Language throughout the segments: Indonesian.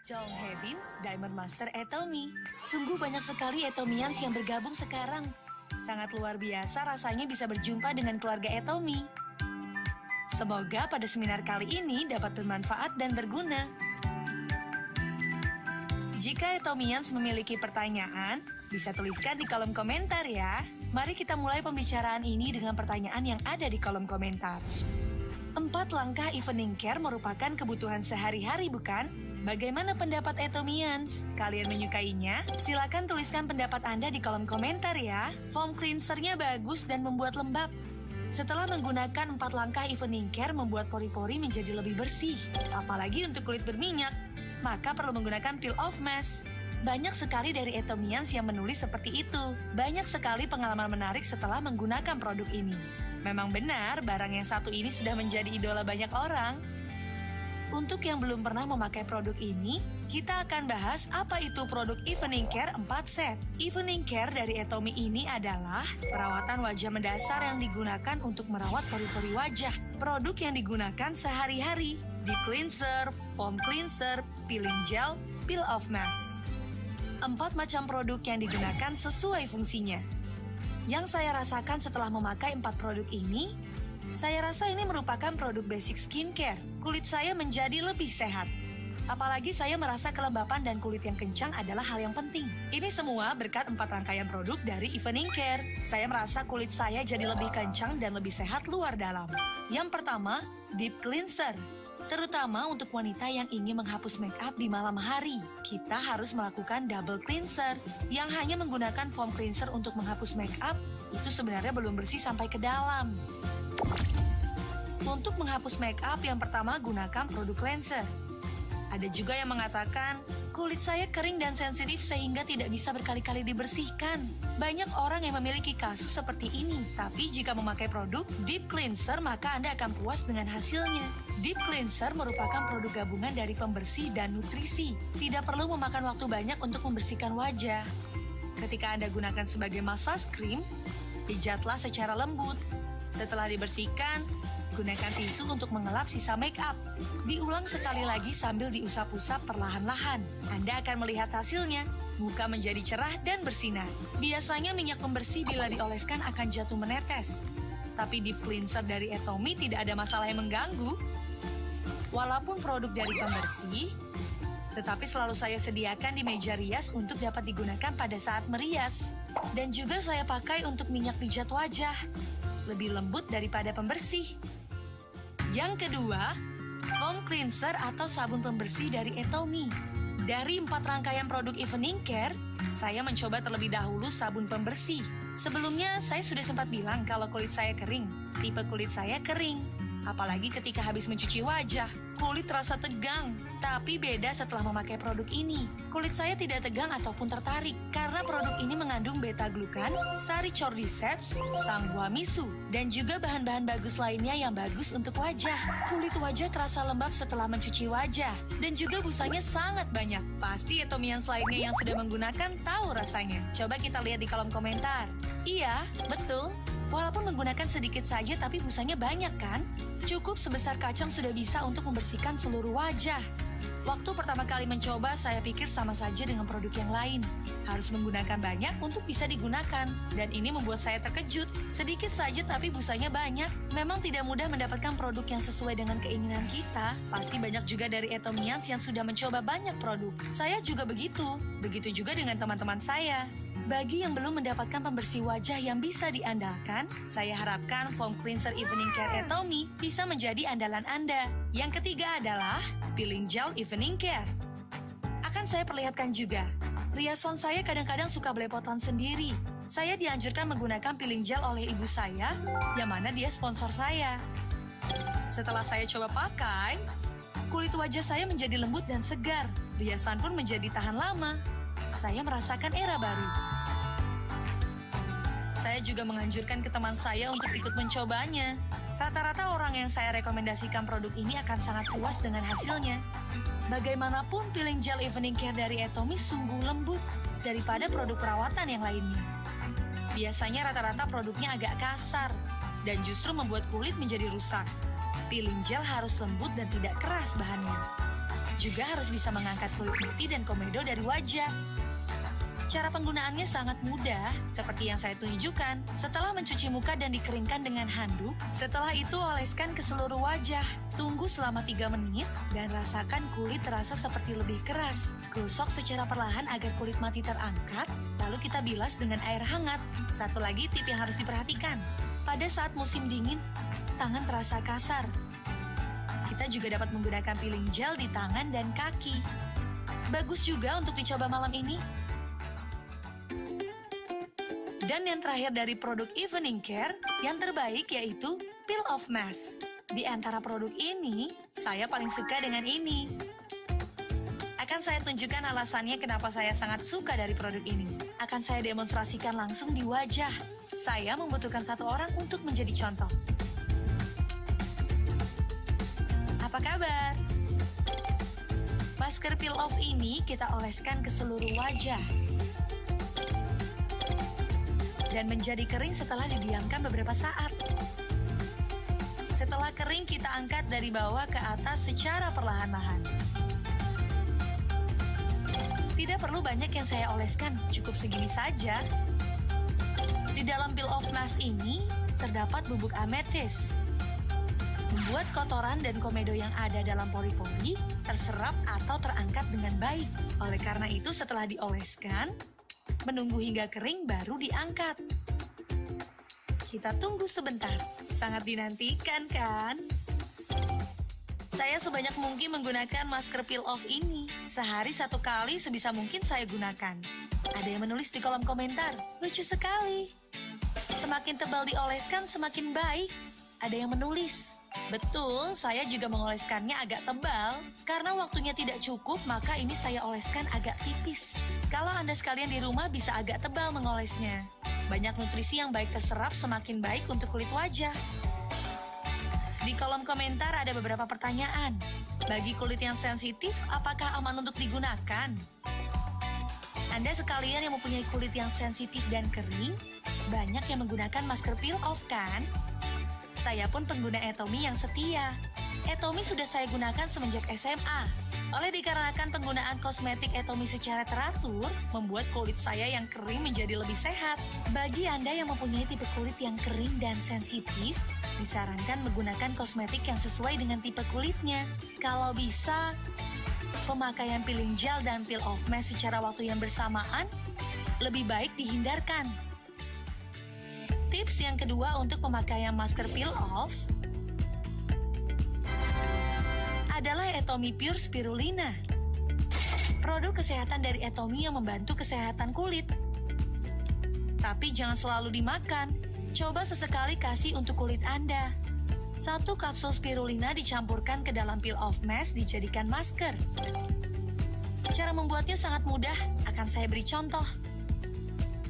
Jong Hae-bin, Diamond Master Atomy. Sungguh banyak sekali Atomians yang bergabung sekarang. Sangat luar biasa rasanya bisa berjumpa dengan keluarga Atomy. Semoga pada seminar kali ini dapat bermanfaat dan berguna. Jika Atomians memiliki pertanyaan, bisa tuliskan di kolom komentar ya. Mari kita mulai pembicaraan ini dengan pertanyaan yang ada di kolom komentar. 4 langkah evening care merupakan kebutuhan sehari-hari, bukan? Bagaimana pendapat Atomians? Kalian menyukainya? Silakan tuliskan pendapat Anda di kolom komentar ya. Foam cleansernya bagus dan membuat lembab. Setelah menggunakan 4 langkah evening care membuat pori-pori menjadi lebih bersih. Apalagi untuk kulit berminyak, maka perlu menggunakan peel off mask. Banyak sekali dari Atomians yang menulis seperti itu. Banyak sekali pengalaman menarik setelah menggunakan produk ini. Memang benar, barang yang satu ini sudah menjadi idola banyak orang. Untuk yang belum pernah memakai produk ini, kita akan bahas apa itu produk Evening Care 4 set. Evening Care dari Atomy ini adalah perawatan wajah mendasar yang digunakan untuk merawat pori-pori wajah. Produk yang digunakan sehari-hari, deep cleanser, foam cleanser, peeling gel, peel off mask. 4 macam produk yang digunakan sesuai fungsinya. Yang saya rasakan setelah memakai 4 produk ini, saya rasa ini merupakan produk basic skincare. Kulit saya menjadi lebih sehat. Apalagi saya merasa kelembapan dan kulit yang kencang adalah hal yang penting. Ini semua berkat 4 rangkaian produk dari Evening Care. Saya merasa kulit saya jadi lebih kencang dan lebih sehat luar dalam. Yang pertama, deep cleanser. Terutama untuk wanita yang ingin menghapus make up di malam hari, kita harus melakukan double cleanser. Yang hanya menggunakan foam cleanser untuk menghapus make up, itu sebenarnya belum bersih sampai ke dalam. Untuk menghapus make up, yang pertama gunakan produk cleanser. Ada juga yang mengatakan, kulit saya kering dan sensitif sehingga tidak bisa berkali-kali dibersihkan. Banyak orang yang memiliki kasus seperti ini. Tapi jika memakai produk deep cleanser, maka Anda akan puas dengan hasilnya. Deep cleanser merupakan produk gabungan dari pembersih dan nutrisi. Tidak perlu memakan waktu banyak untuk membersihkan wajah. Ketika Anda gunakan sebagai massage cream, pijatlah secara lembut. Setelah dibersihkan, gunakan tisu untuk mengelap sisa make up. Diulang sekali lagi sambil diusap-usap perlahan-lahan. Anda akan melihat hasilnya. Muka menjadi cerah dan bersinar. Biasanya minyak pembersih bila dioleskan akan jatuh menetes. Tapi deep cleanser dari Atomy tidak ada masalah yang mengganggu. Walaupun produk dari pembersih, tetapi selalu saya sediakan di meja rias untuk dapat digunakan pada saat merias. Dan juga saya pakai untuk minyak pijat wajah. Lebih lembut daripada pembersih. Yang kedua, foam cleanser atau sabun pembersih dari Atomy. Dari 4 rangkaian produk Evening Care, saya mencoba terlebih dahulu sabun pembersih. Sebelumnya, saya sudah sempat bilang kalau kulit saya kering. Tipe kulit saya kering. Apalagi ketika habis mencuci wajah, kulit terasa tegang. Tapi beda setelah memakai produk ini. Kulit saya tidak tegang ataupun tertarik karena produk ini mengandung beta-glukan, sari cordyceps, sanguamisu, dan juga bahan-bahan bagus lainnya yang bagus untuk wajah. Kulit wajah terasa lembab setelah mencuci wajah dan juga busanya sangat banyak. Pasti Atomians lainnya yang sudah menggunakan tahu rasanya. Coba kita lihat di kolom komentar. Iya, betul. Walaupun menggunakan sedikit saja tapi busanya banyak kan? Cukup sebesar kacang sudah bisa untuk membersihkan seluruh wajah. Waktu pertama kali mencoba, saya pikir sama saja dengan produk yang lain. Harus menggunakan banyak untuk bisa digunakan. Dan ini membuat saya terkejut. Sedikit saja tapi busanya banyak. Memang tidak mudah mendapatkan produk yang sesuai dengan keinginan kita. Pasti banyak juga dari Atomians yang sudah mencoba banyak produk. Saya juga begitu. Begitu juga dengan teman-teman saya. Bagi yang belum mendapatkan pembersih wajah yang bisa diandalkan, saya harapkan foam cleanser Evening Care Atomy bisa menjadi andalan Anda. Yang ketiga adalah peeling gel Evening Care. Akan saya perlihatkan juga, riasan saya kadang-kadang suka belepotan sendiri. Saya dianjurkan menggunakan peeling gel oleh ibu saya, yang mana dia sponsor saya. Setelah saya coba pakai, kulit wajah saya menjadi lembut dan segar. Riasan pun menjadi tahan lama. Saya merasakan era baru. Saya juga menganjurkan ke teman saya untuk ikut mencobanya. Rata-rata orang yang saya rekomendasikan produk ini akan sangat puas dengan hasilnya. Bagaimanapun, peeling gel Evening Care dari Atomy sungguh lembut daripada produk perawatan yang lainnya. Biasanya rata-rata produknya agak kasar dan justru membuat kulit menjadi rusak. Peeling gel harus lembut dan tidak keras bahannya. Juga harus bisa mengangkat kulit mati dan komedo dari wajah. Cara penggunaannya sangat mudah, seperti yang saya tunjukkan. Setelah mencuci muka dan dikeringkan dengan handuk, setelah itu oleskan ke seluruh wajah. Tunggu selama 3 menit dan rasakan kulit terasa seperti lebih keras. Gosok secara perlahan agar kulit mati terangkat, lalu kita bilas dengan air hangat. Satu lagi tip yang harus diperhatikan. Pada saat musim dingin, tangan terasa kasar. Kita juga dapat menggunakan peeling gel di tangan dan kaki. Bagus juga untuk dicoba malam ini. Dan yang terakhir dari produk Evening Care, yang terbaik yaitu Peel Off Mask. Di antara produk ini, saya paling suka dengan ini. Akan saya tunjukkan alasannya kenapa saya sangat suka dari produk ini. Akan saya demonstrasikan langsung di wajah. Saya membutuhkan 1 orang untuk menjadi contoh. Apa kabar? Masker Peel Off ini kita oleskan ke seluruh wajah. Dan menjadi kering setelah didiamkan beberapa saat. Setelah kering, kita angkat dari bawah ke atas secara perlahan-lahan. Tidak perlu banyak yang saya oleskan, cukup segini saja. Di dalam Peel Off Mask ini, terdapat bubuk ametis. Membuat kotoran dan komedo yang ada dalam pori-pori terserap atau terangkat dengan baik. Oleh karena itu, setelah dioleskan, menunggu hingga kering baru diangkat. Kita tunggu sebentar. Sangat dinantikan kan? Saya sebanyak mungkin menggunakan masker Peel Off ini. Sehari 1 kali sebisa mungkin saya gunakan. Ada yang menulis di kolom komentar, lucu sekali. Semakin tebal dioleskan semakin baik. Ada yang menulis, betul, saya juga mengoleskannya agak tebal. Karena waktunya tidak cukup, maka ini saya oleskan agak tipis. Kalau Anda sekalian di rumah bisa agak tebal mengolesnya. Banyak nutrisi yang baik terserap semakin baik untuk kulit wajah. Di kolom komentar ada beberapa pertanyaan. Bagi kulit yang sensitif, apakah aman untuk digunakan? Anda sekalian yang mempunyai kulit yang sensitif dan kering, banyak yang menggunakan masker Peel Off kan? Saya pun pengguna Atomy yang setia. Atomy sudah saya gunakan semenjak SMA. Oleh dikarenakan penggunaan kosmetik Atomy secara teratur, membuat kulit saya yang kering menjadi lebih sehat. Bagi Anda yang mempunyai tipe kulit yang kering dan sensitif, disarankan menggunakan kosmetik yang sesuai dengan tipe kulitnya. Kalau bisa, pemakaian peeling gel dan Peel Off Mask secara waktu yang bersamaan lebih baik dihindarkan. Tips yang kedua untuk pemakaian masker Peel Off adalah Atomy Pure Spirulina. Produk kesehatan dari Atomy yang membantu kesehatan kulit. Tapi jangan selalu dimakan. Coba sesekali kasih untuk kulit Anda. 1 kapsul spirulina dicampurkan ke dalam Peel Off Mask dijadikan masker. Cara membuatnya sangat mudah, akan saya beri contoh.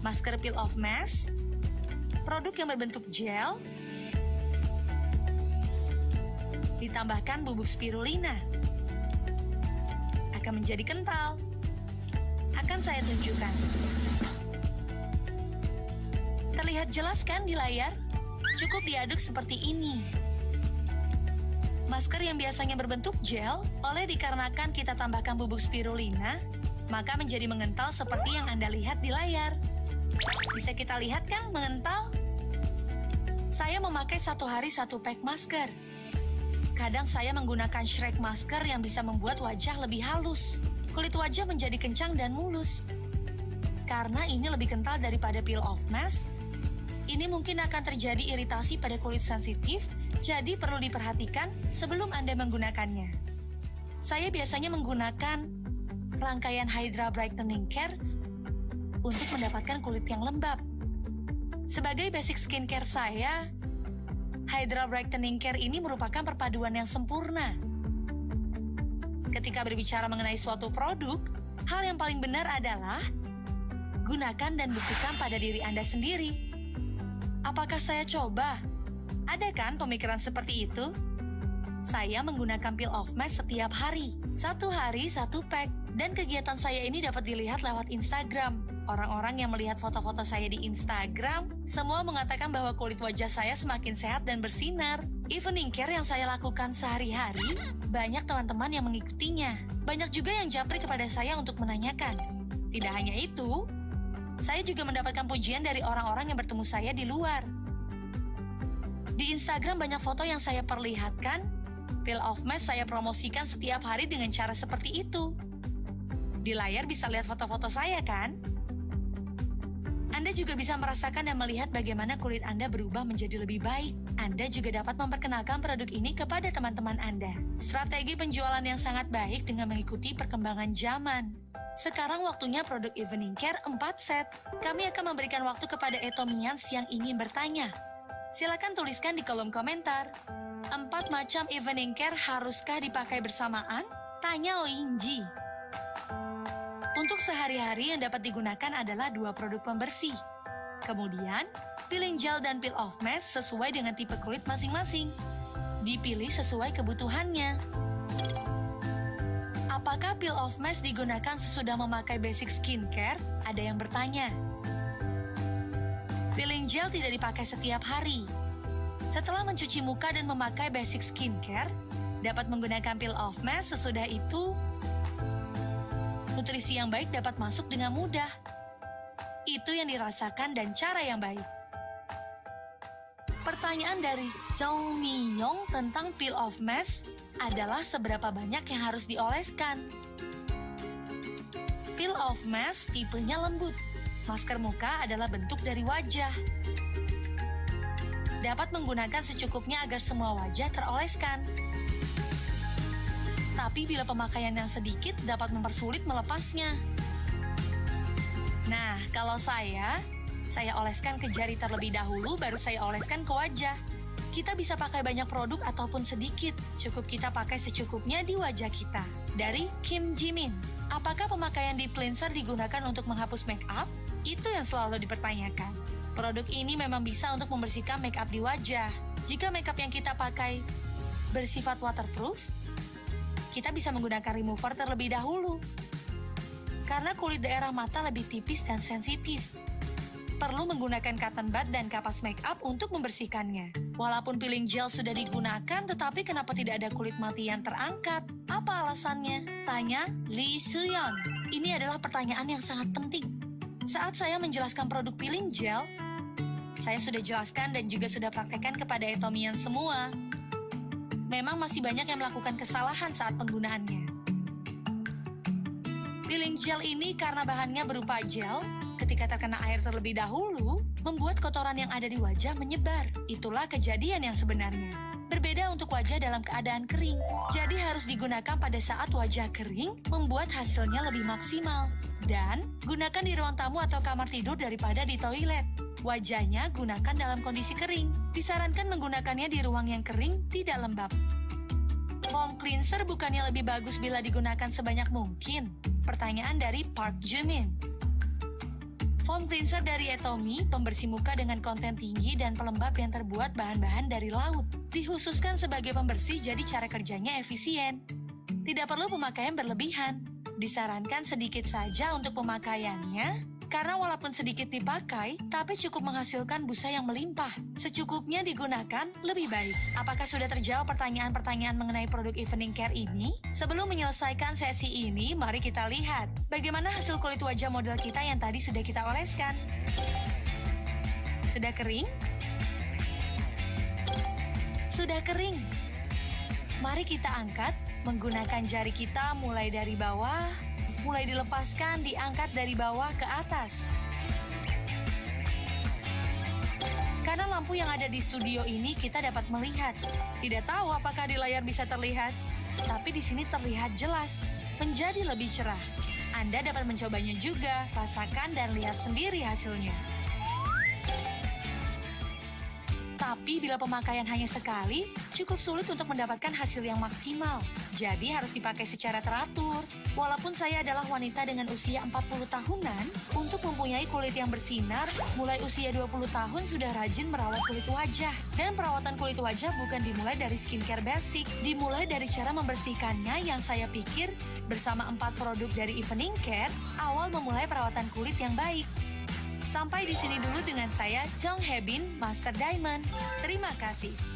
Masker Peel Off Mask, produk yang berbentuk gel, ditambahkan bubuk spirulina. Akan menjadi kental. Akan saya tunjukkan. Terlihat jelas kan di layar? Cukup diaduk seperti ini. Masker yang biasanya berbentuk gel, oleh dikarenakan kita tambahkan bubuk spirulina, maka menjadi mengental seperti yang Anda lihat di layar. Bisa kita lihat kan mengental? Saya memakai 1 hari 1 pack masker. Kadang saya menggunakan Shrek masker yang bisa membuat wajah lebih halus. Kulit wajah menjadi kencang dan mulus. Karena ini lebih kental daripada Peel Off Mask, ini mungkin akan terjadi iritasi pada kulit sensitif, jadi perlu diperhatikan sebelum Anda menggunakannya. Saya biasanya menggunakan rangkaian Hydra Brightening Care untuk mendapatkan kulit yang lembab. Sebagai basic skincare saya, Hydra Brightening Care ini merupakan perpaduan yang sempurna. Ketika berbicara mengenai suatu produk, hal yang paling benar adalah gunakan dan buktikan pada diri Anda sendiri. Apakah saya coba? Ada kan pemikiran seperti itu? Saya menggunakan peel off mask setiap hari. 1 hari 1 pack. Dan kegiatan saya ini dapat dilihat lewat Instagram. Orang-orang yang melihat foto-foto saya di Instagram, semua mengatakan bahwa kulit wajah saya semakin sehat dan bersinar. Evening care yang saya lakukan sehari-hari, banyak teman-teman yang mengikutinya. Banyak juga yang japri kepada saya untuk menanyakan. Tidak hanya itu, saya juga mendapatkan pujian dari orang-orang yang bertemu saya di luar. Di Instagram banyak foto yang saya perlihatkan, peel off mask saya promosikan setiap hari dengan cara seperti itu. Di layar bisa lihat foto-foto saya kan? Anda juga bisa merasakan dan melihat bagaimana kulit Anda berubah menjadi lebih baik. Anda juga dapat memperkenalkan produk ini kepada teman-teman Anda. Strategi penjualan yang sangat baik dengan mengikuti perkembangan zaman. Sekarang waktunya produk Evening Care 4 set. Kami akan memberikan waktu kepada Etomians yang ingin bertanya. Silakan tuliskan di kolom komentar. 4 macam Evening Care haruskah dipakai bersamaan? Tanya Oinji. Untuk sehari-hari yang dapat digunakan adalah 2 produk pembersih. Kemudian, peeling gel dan peel off mask sesuai dengan tipe kulit masing-masing. Dipilih sesuai kebutuhannya. Apakah peel off mask digunakan sesudah memakai basic skincare? Ada yang bertanya. Peeling gel tidak dipakai setiap hari. Setelah mencuci muka dan memakai basic skincare, dapat menggunakan peel off mask sesudah itu. Nutrisi yang baik dapat masuk dengan mudah. Itu yang dirasakan dan cara yang baik. Pertanyaan dari Chong Miyong tentang peel off mask adalah seberapa banyak yang harus dioleskan. Peel off mask tipenya lembut. Masker muka adalah bentuk dari wajah. Dapat menggunakan secukupnya agar semua wajah teroleskan. Tapi bila pemakaian yang sedikit dapat mempersulit melepasnya. Nah, kalau saya oleskan ke jari terlebih dahulu, baru saya oleskan ke wajah. Kita bisa pakai banyak produk ataupun sedikit, cukup kita pakai secukupnya di wajah kita. Dari Kim Jimin, apakah pemakaian deep cleanser digunakan untuk menghapus make up? Itu yang selalu dipertanyakan. Produk ini memang bisa untuk membersihkan make up di wajah. Jika make up yang kita pakai bersifat waterproof, kita bisa menggunakan remover terlebih dahulu. Karena kulit daerah mata lebih tipis dan sensitif. Perlu menggunakan cotton bud dan kapas make up untuk membersihkannya. Walaupun peeling gel sudah digunakan, tetapi kenapa tidak ada kulit mati yang terangkat? Apa alasannya? Tanya Lee Suyeon. Ini adalah pertanyaan yang sangat penting. Saat saya menjelaskan produk peeling gel, saya sudah jelaskan dan juga sudah praktekkan kepada Etomian semua. Memang masih banyak yang melakukan kesalahan saat penggunaannya. Peeling gel ini karena bahannya berupa gel, ketika terkena air terlebih dahulu, membuat kotoran yang ada di wajah menyebar. Itulah kejadian yang sebenarnya. Berbeda untuk wajah dalam keadaan kering. Jadi harus digunakan pada saat wajah kering, membuat hasilnya lebih maksimal. Dan gunakan di ruang tamu atau kamar tidur daripada di toilet. Wajahnya gunakan dalam kondisi kering. Disarankan menggunakannya di ruang yang kering, tidak lembab. Foam cleanser bukannya lebih bagus bila digunakan sebanyak mungkin? Pertanyaan dari Park Jimin. Foam cleanser dari Etomi, pembersih muka dengan konten tinggi dan pelembab yang terbuat bahan-bahan dari laut. Dikhususkan sebagai pembersih, jadi cara kerjanya efisien. Tidak perlu pemakaian berlebihan. Disarankan sedikit saja untuk pemakaiannya, karena walaupun sedikit dipakai, tapi cukup menghasilkan busa yang melimpah. Secukupnya digunakan, lebih baik. Apakah sudah terjawab pertanyaan-pertanyaan mengenai produk Evening Care ini? Sebelum menyelesaikan sesi ini, mari kita lihat bagaimana hasil kulit wajah model kita yang tadi sudah kita oleskan. Sudah kering? Sudah kering. Mari kita angkat menggunakan jari kita mulai dari bawah. Mulai dilepaskan, diangkat dari bawah ke atas. Karena lampu yang ada di studio ini kita dapat melihat. Tidak tahu apakah di layar bisa terlihat, tapi di sini terlihat jelas, menjadi lebih cerah. Anda dapat mencobanya juga, rasakan dan lihat sendiri hasilnya. Tapi bila pemakaian hanya sekali, cukup sulit untuk mendapatkan hasil yang maksimal. Jadi harus dipakai secara teratur. Walaupun saya adalah wanita dengan usia 40 tahunan, untuk mempunyai kulit yang bersinar, mulai usia 20 tahun sudah rajin merawat kulit wajah. Dan perawatan kulit wajah bukan dimulai dari skincare basic, dimulai dari cara membersihkannya yang saya pikir bersama 4 produk dari Evening Care, awal memulai perawatan kulit yang baik. Sampai di sini dulu dengan saya, Jong Hebin, Master Diamond. Terima kasih.